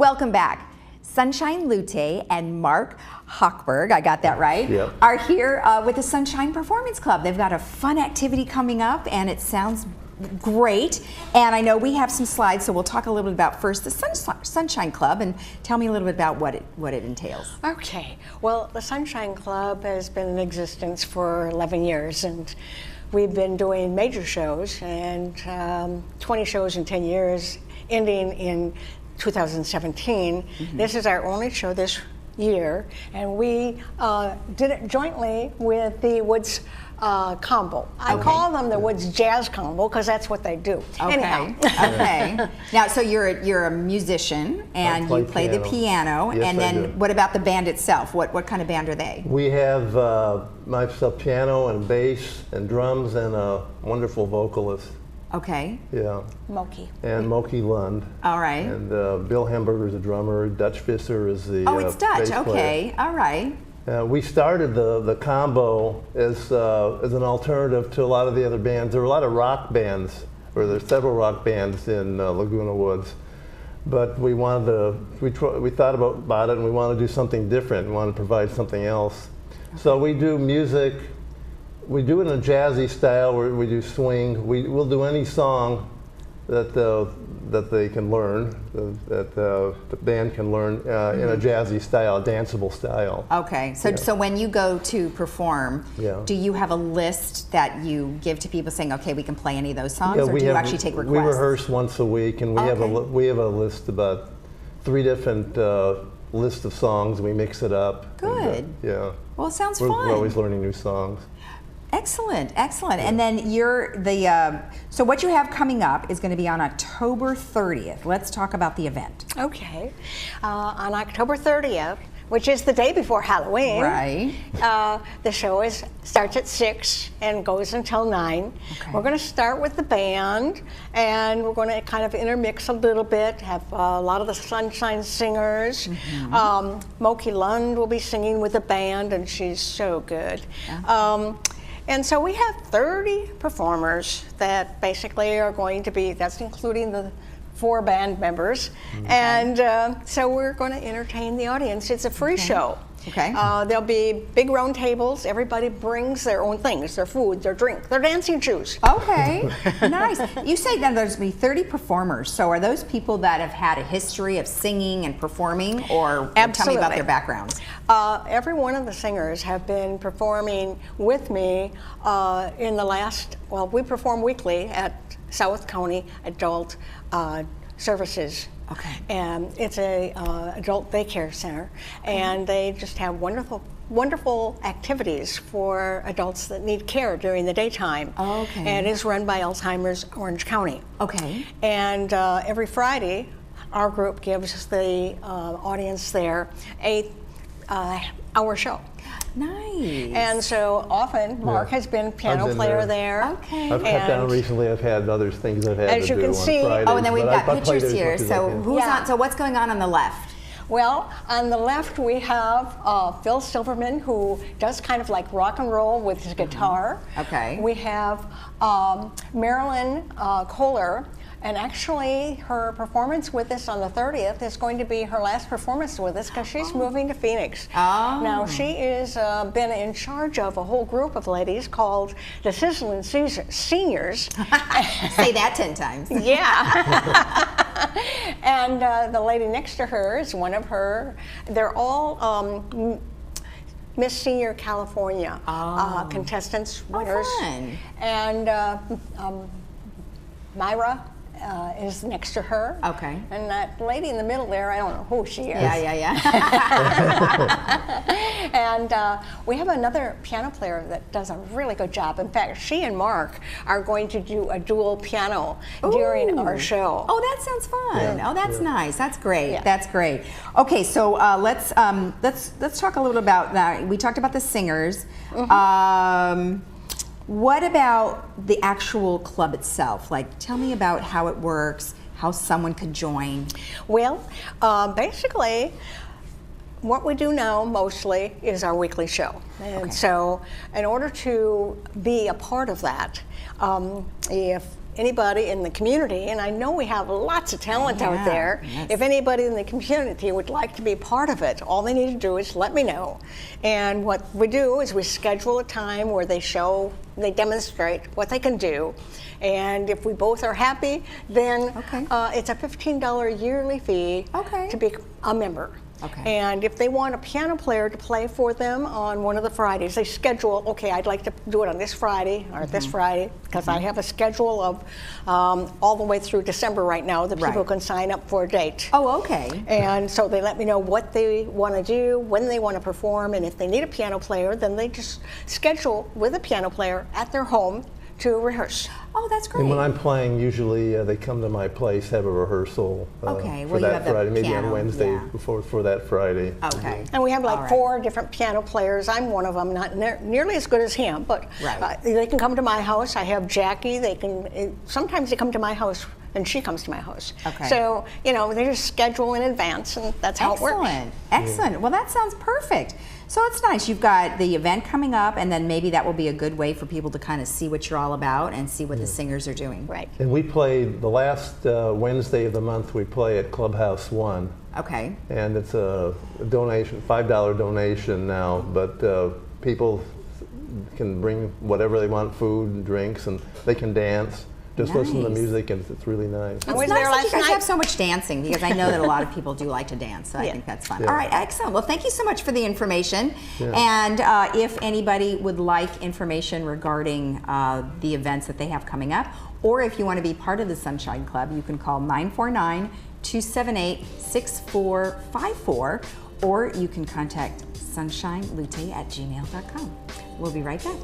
Welcome back. Sunshine Lute and Mark Hochberg, I got that right, Yep. are here with the Sunshine Performance Club. They've got a fun activity coming up and it sounds great. And I know we have some slides, so we'll talk a little bit about first the Sunshine Club, and tell me a little bit about what it entails. Okay, well, the Sunshine Club has been in existence for 11 years, and we've been doing major shows, and 20 shows in 10 years, ending in 2017. This is our only show this year, and we did it jointly with the Woods Combo. I call them the Woods Jazz Combo because that's what they do. Okay. Anyhow. Okay. Now, so you're a musician and you play the piano, Yes, and I then do. what about the band itself? What kind of band are they? We have myself piano and bass and drums and a wonderful vocalist. Okay. Yeah. Moki. And Moki Lund. All right. And Bill Hamburger is a drummer. Dutch Visser is the Oh, it's Dutch. bass player. Okay. All right. We started the combo as an alternative to a lot of the other bands. There were a lot of rock bands, or there's several rock bands in Laguna Woods. But we wanted to, we thought about it, and we wanted to do something different. We wanted to provide something else. Okay. So we do music. We do it in a jazzy style where we do swing. We'll do any song that they can learn, that the band can learn in a jazzy style, a danceable style. Okay, so when you go to perform, do you have a list that you give to people saying, okay, we can play any of those songs, or do you actually take requests? We rehearse once a week, and we have a list about 3 different lists of songs, and we mix it up. Good. And, yeah. Well, it sounds fun. We're always learning new songs. Excellent, excellent. And then so what you have coming up is going to be on October 30th. Let's talk about the event. Okay. On October 30th, which is the day before Halloween, right? The show starts at 6 and goes until 9. Okay. We're going to start with the band, and we're going to kind of intermix a little bit, have a lot of the Sunshine Singers. Moki Lund will be singing with the band, and she's so good. And so we have 30 performers that basically are going to be, that's including the 4 band members. And so we're going to entertain the audience. It's a free show. Okay. There'll be big round tables. Everybody brings their own things, their food, their drink, their dancing shoes. Okay, nice. You say that there's going to be 30 performers. So are those people that have had a history of singing and performing, or tell me about their backgrounds? Every one of the singers have been performing with me in the last, well, we perform weekly at South County Adult Services. Okay. And it's a adult daycare center, and they just have wonderful activities for adults that need care during the daytime. Okay. And it is run by Alzheimer's Orange County. Okay. And every Friday, our group gives the audience there a hour show. Nice. And so often, Mark has been piano player there. Okay. I've cut down recently. I've had other things I've had as to you do can on see, Fridays, and then we've got I play pictures there here. as much as So I can. who's on? So what's going on the left? Well, on the left we have Phil Silverman, who does kind of like rock and roll with his guitar. Okay. We have Marilyn Kohler, and actually her performance with us on the 30th is going to be her last performance with us because she's moving to Phoenix. Oh. Now she is been in charge of a whole group of ladies called the Sizzling Seniors. Say that 10 times. Yeah. And the lady next to her is one of her, they're all Miss Senior California contestants, winners. Fun. And Myra is next to her. Okay. And that lady in the middle there, I don't know who she is. Yeah. And we have another piano player that does a really good job. In fact, she and Mark are going to do a dual piano during our show. Oh, that sounds fun. Yeah. Oh, that's nice. That's great. Yeah. That's great. Okay, so let's talk a little about that. We talked about the singers. What about the actual club itself? Like, tell me about how it works, how someone could join. Well, basically, what we do now mostly is our weekly show. And so in order to be a part of that, if anybody in the community, and I know we have lots of talent out Yeah, there, yes. if anybody in the community would like to be part of it, all they need to do is let me know. And what we do is we schedule a time where they demonstrate what they can do. And if we both are happy, then Okay. it's a $15 yearly fee Okay. to be a member. Okay. And if they want a piano player to play for them on one of the Fridays, they schedule, okay, I'd like to do it on this Friday or this Friday, because I have a schedule of all the way through December right now that people Right. can sign up for a date. Oh, okay. And so they let me know what they want to do, when they want to perform, and if they need a piano player, then they just schedule with a piano player at their home to rehearse. Oh, that's great. And when I'm playing, usually they come to my place, have a rehearsal Okay, for well, you that have the Friday, maybe piano, on Wednesday yeah. for that Friday. Okay. And we have like All right. 4 different piano players. I'm one of them, not nearly as good as him, but Right. they can come to my house. I have Jackie. Sometimes they come to my house and she comes to my house. Okay. So, they just schedule in advance, and that's how it works. Excellent. Excellent. Well, that sounds perfect. So it's nice. You've got the event coming up, and then maybe that will be a good way for people to kind of see what you're all about and see what the singers are doing. Right. And we play the last Wednesday of the month. We play at Clubhouse 1, Okay. and it's a donation, $5 donation now. But people can bring whatever they want, food and drinks, and they can dance. Just listen to the Nice. music, and it's really nice. I It's was nice there that last you guys night. have so much dancing, because I know that a lot of people do like to dance, so I Yeah. think that's fun. Yeah. All right, excellent. Well, thank you so much for the information. Yeah. And if anybody would like information regarding the events that they have coming up, or if you want to be part of the Sunshine Club, you can call 949-278-6454, or you can contact sunshinelute@gmail.com. We'll be right back.